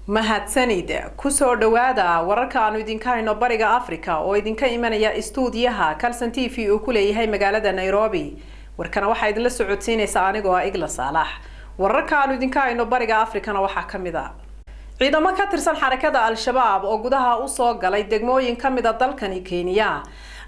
mahadsanid kusoo dhawaada wararka aanu idinka hayno bariga Afrika oo idinka imanaya stuudiyaha Kalsan TV oo ku leeyahay magaalada Nairobi warkana waxa idin la socodsiinaysa anigoo ah Igla Saalax wararka aanu idinka hayno bariga Afrikana waxa kamid ah ciidamo ka tirsan xarakada Al-Shabaab oo gudaha u soo galay degmooyin kamid ah dalkani Kenya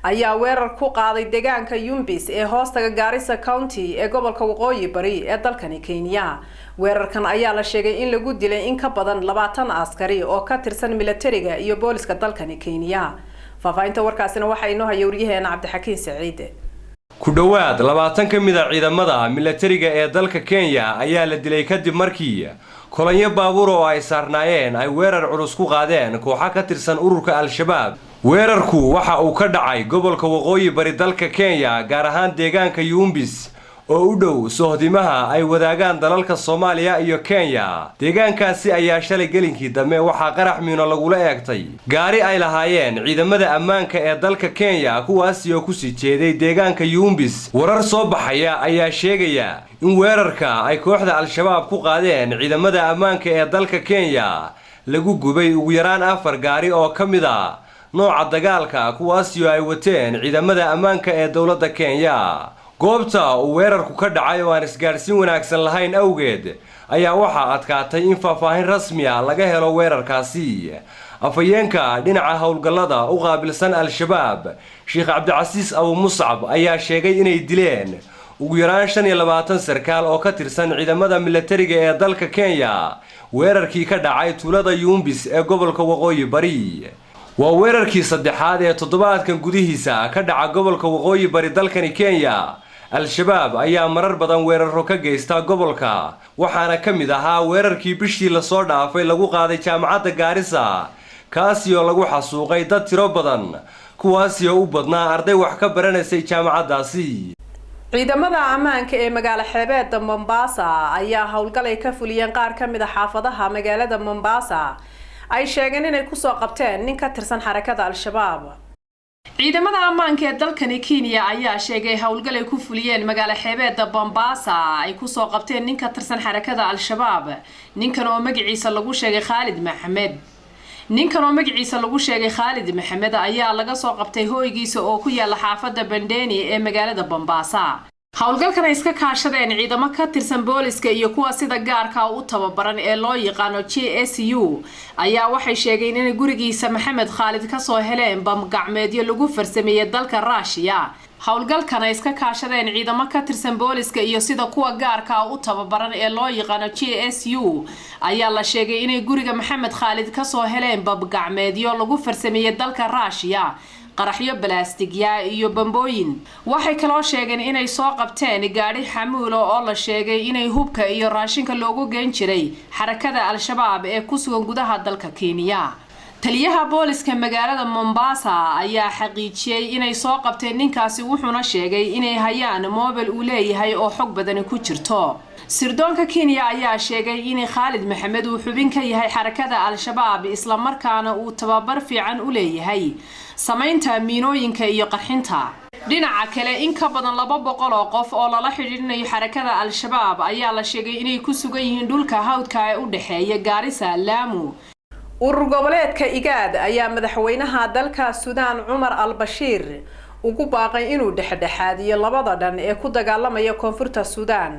ayaa weerar ku qaaday deegaanka Yumbis ee hoostaga Garissa County ee gobolka Waqooyi Bari ee dalkani Kenya weerarkan ayaa la sheegay in lagu dilay in ka badan 20 askari oo ka tirsan militariga iyo booliska dalkani Kenya faafaynta warkaasina waxa inoo hayawriyaheena Cabdixakiin Saciid ku dhawaad 20 kamid ah ciidamada militariga ee dalka Kenya ayaa la dilay kadib markii kolonyo baabuur oo ay saarnaayeen ay weerar culus ku qaadeen kooxo ka tirsan ururka Al-Shabaab weerarku waxa uu ka dhacay gobolka Waqooyi Bari dalka Kenya gaar ahaan deegaanka Yumbis oo u dhow sohdimaha ay wadaagaan dalalka Soomaaliya iyo Kenya deegaankaasi ayaa shalay gelinkii dambe waxa qarax miino lagu eegtay gaari ay lahaayeen ciidamada ammaanka ee dalka Kenya kuwaas oo ku sii jeeday deegaanka Yumbis warar soo baxaya ayaa sheegaya in weerarka ay kooxda Al-Shabaab ku qaadeen ciidamada ammaanka ee dalka Kenya lagu gubay ugu yaraan 4 gaari oo kamid ah nooca dagaalka kuwaas oo ay wateen ciidamada ammaanka ee dawladda Kenya goobta uu weerarku ka dhacay oo aan isgaarsiin wanaagsan lahayn awgeed ayaa waxa adkaatay in faahfaahin rasmi ah laga helo weerarkaasi afayeenka dhinaca howlgallada u qaabilsan Al-Shabaab Sheikh Cabdicasiis Abu Mus'ab ayaa sheegay inay dileen ugu yaraan 25 sarkaal oo ka tirsan ciidamada militariga ee dalka Kenya weerarkii ka dhacay tuulada Yumbis ee gobolka Waqooyi Bari waa weerarkii saddexaad ee toddobaadkan gudihiisa ka dhaca gobolka Waqooyi Bari dalkani Kenya Al-Shabaab ayaa marar badan weeraro ka geysta gobolka waxaana kamid ahaa weerarkii bishii la soo dhaafay lagu qaaday jaamacadda Garissa kaasi oo lagu xasuuqay dad tiro badan kuwaas oo u badnaa arday wax ka baranaysay jaamacadaasi ciidamada ammaanka ee magaalada xeebeedda Mombasa ayaa howlgal ka fuliyeen qaar kamid ah xaafadaha magaalada Mombasa ay sheegeen inay ku soo qabteen nin ka tirsan xarakada Al-Shabaab ciidamada ammaanka ee dalkani Kenya ayaa sheegay howlgal ay ku fuliyeen magaalada xeebeedda Mombasa ay ku soo qabteen nin ka tirsan xarakada Al-Shabaab ninkan oo magaciisa lagu sheegay Khalid Maxamed ayaa laga soo qabtay hooygiisa oo ku yaala xaafadda Bandeni ee magaalada Mombasa howlgalkan ay iska kaashadeen ciidamo ka tirsan booliska iyo kuwa sida gaarka u tababaran ee loo yaqaan GSU ayaa waxay sheegeen in gurigiisa Maxamed Khalid ka soo heleen bam gacmeedyo lagu farsameeyay dalka Russia howlgalkan ay iska kaashadeen ciidamo ka tirsan booliska iyo sida kuwa gaarka u tababaran ee loo yaqaan GSU ayaa la sheegay in guriga Maxamed Khalid ka soo heleen bam gacmeedyo lagu farsameeyay dalka Russia qaraxyo balaastigya iyo bambooyin waxay kaloo sheegeen inay soo qabteen gaari xamuul oo la sheegay inay hubka iyo raashinka loogu geen jiray xarakada Al-Shabaab ee ku sugan gudaha dalka Kenya taliyaha booliska magaalada Mombasa ayaa xaqiijiyay inay soo qabteen ninkaasi wuxuuna sheegay inay hayaan mobile uu leeyahay oo xog badan ku jirto sirdoonka Kenya ayaa sheegay in Khalid Maxamed uu xubin ka yahay xarakada Al-Shabaab isla markaana uu tababar fiican u leeyahay samaynta miinooyinka iyo qarxinta dhinaca kale in ka badan 200 oo qof oo lala xiriirinayo xarakada Al-Shabaab ayaa la sheegay inay ku sugan yihiin dhulka hawdka ee u dhaxeeya Garissa Lamu urur goboleedka IGAD ayaa madaxweynaha dalka Suudaan Umar al-Bashir ugu baaqay inuu dhexdhexaadiyo labada dhan ee ku dagaalamaya koonfurta Suudaan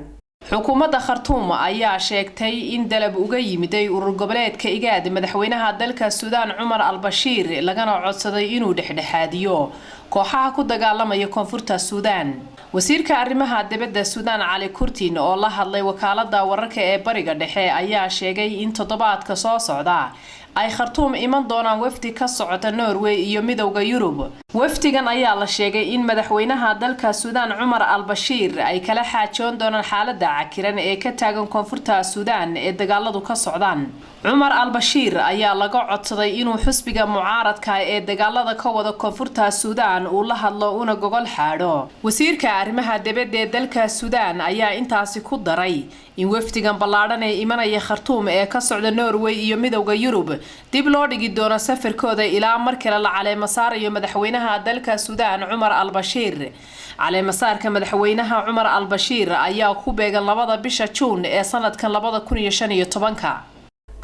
xukuumadda Khartoum ayaa sheegtay in dalab uga yimiday urur goboleedka IGAD madaxweynaha dalka Suudaan Umar al-Bashir lagana codsaday inuu dhexdhexaadiyo kooxaha ku dagaalamaya koonfurta Suudaan wasiirka arrimaha dibadda Suudaan Cali Kurtin oo la hadlay wakaaladda wararka ee bariga dhexe ayaa sheegay in toddobaadka soo socda ay Khartoum iman doonaan wafdi ka socda Norway iyo midowga Yurub wafdigan ayaa la sheegay in madaxweynaha dalka Suudaan Umar al-Bashir ay kala xaajoon doonaan xaaladda cakiran ee ka taagan koonfurta Suudaan ee dagaaladu ka socdaan Umar al-Bashir ayaa laga codsaday inuu xisbiga mucaaradka ee dagaalada ka wada koonfurta Suudaan uu la hadlo una gogol xaadho wasiirka arrimaha dibadda ee dalka Suudaan ayaa intaasi ku daray in wafdigan ballaaran ee imanaya Khartoum ee ka socda Norway iyo midowga Yurub dib loo dhigi doono safarkooda ilaa markale la caleemo saarayo madaxweynaha dalka Suudaan Umar al-Bashir caleemo saarka madaxweynaha Umar al-Bashir ayaa ku beegan 2 bisha Juun ee sanadkan 2015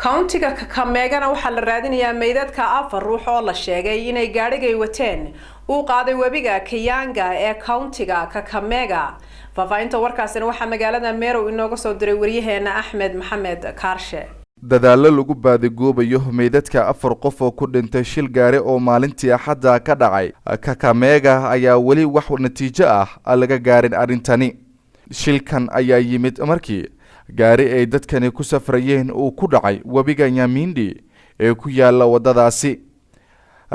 countiga Kakamegana waxaa la raadinayaa meydadka 4 ruux oo la sheegay inay gaadhigay wateen uu qaaday webiga Kayanga ee countiga Kakamega. Faafahinta warkaasina waxaa magaalada Meru inooga soo diray wariyaheena Axmed Maxamed Kaarshe. dadaalo lagu baadigoobayo meydadka 4 qof oo ku dhintay shil gaari oo maalintii Axadda ka dhacay Kakamega ayaa wali wax natiijo ah laga gaarin arintani. shilkan ayaa yimid markii gaari ay dadkani ku safrayeen uu ku dhacay webiga Nyamindi ee ku yaala wadadaasi.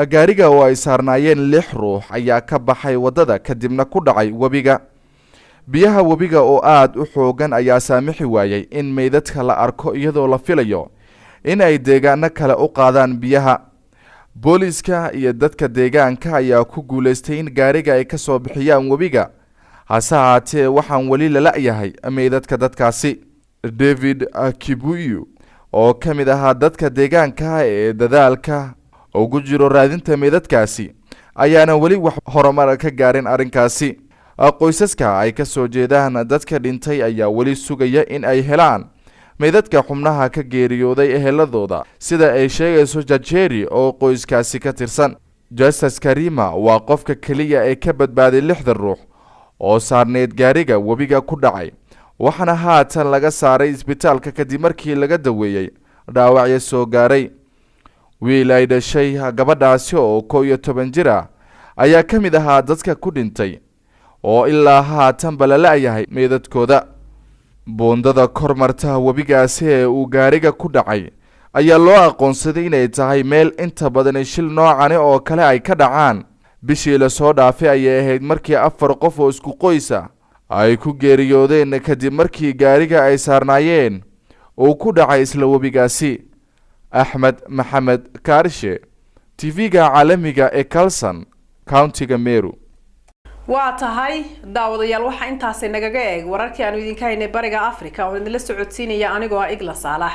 gaariga oo ay saarnaayeen 6 ruux ayaa ka baxay wadada kadibna ku dhacay webiga. biyaha webiga oo aad u xoogan ayaa saamixi waayay in meydadka la arko iyadoo la filayo in ay deegaano kale u qaadaan biyaha. booliska iyo dadka deegaanka ayaa ku guuleystay in gaariga ay ka soo bixiyaan webiga. hase haatee waxaan wali la la'yahay meydadka dadkaasi. David Kibuyu oo ka mid ahaa dadka deegaanka ee dadaalka ugu jiro raadinta meydadkaasi ayaana wali wax horumar ka gaarin arrinkaasi. qoysaska ay ka soo jeedaan dadka dhintay ayaa wali sugaya in ay helaan meydadka xubnaha ka geeriyooday eheladooda sida ay sheegayso Jajeri oo qoyskaasi ka tirsan. Justice Karima waa qofka kaliya ee ka badbaaday 6 ruux oo saarneed gaariga webiga ku dhacay, waxaana haatan laga saaray isbitaalka kadib markii laga daweeyay dhaawacyo soo gaaray. wiil ay dhashay gabadhaasi oo 11 jir ah ayaa ka mid ahaa dadka ku dhintay oo ilaa haatan balalayahay meedadkooda. boondada kormarta webigaasi ee uu gaariga ku dhacay ayaa loo aqoonsaday inay tahay meel inta badan shil noocan oo kale ay ka dhacaan. bishii la soo dhaafay ayay ahayd markii 4 qof oo isku qoys ah ay ku geeriyoodeen kadib markii gaariga ay saarnaayeen uu ku dhacay isla webigaasi. Axmed Maxamed Kaarshe, TV-ga caalamiga ee Kalsan, countiga Meru. waa tahay daawadayaal waxa intaas nagaga eeg wararkii aanu idinka haynay bariga Afrika oo idin la socodsiinaya anigoo Igla Saalax.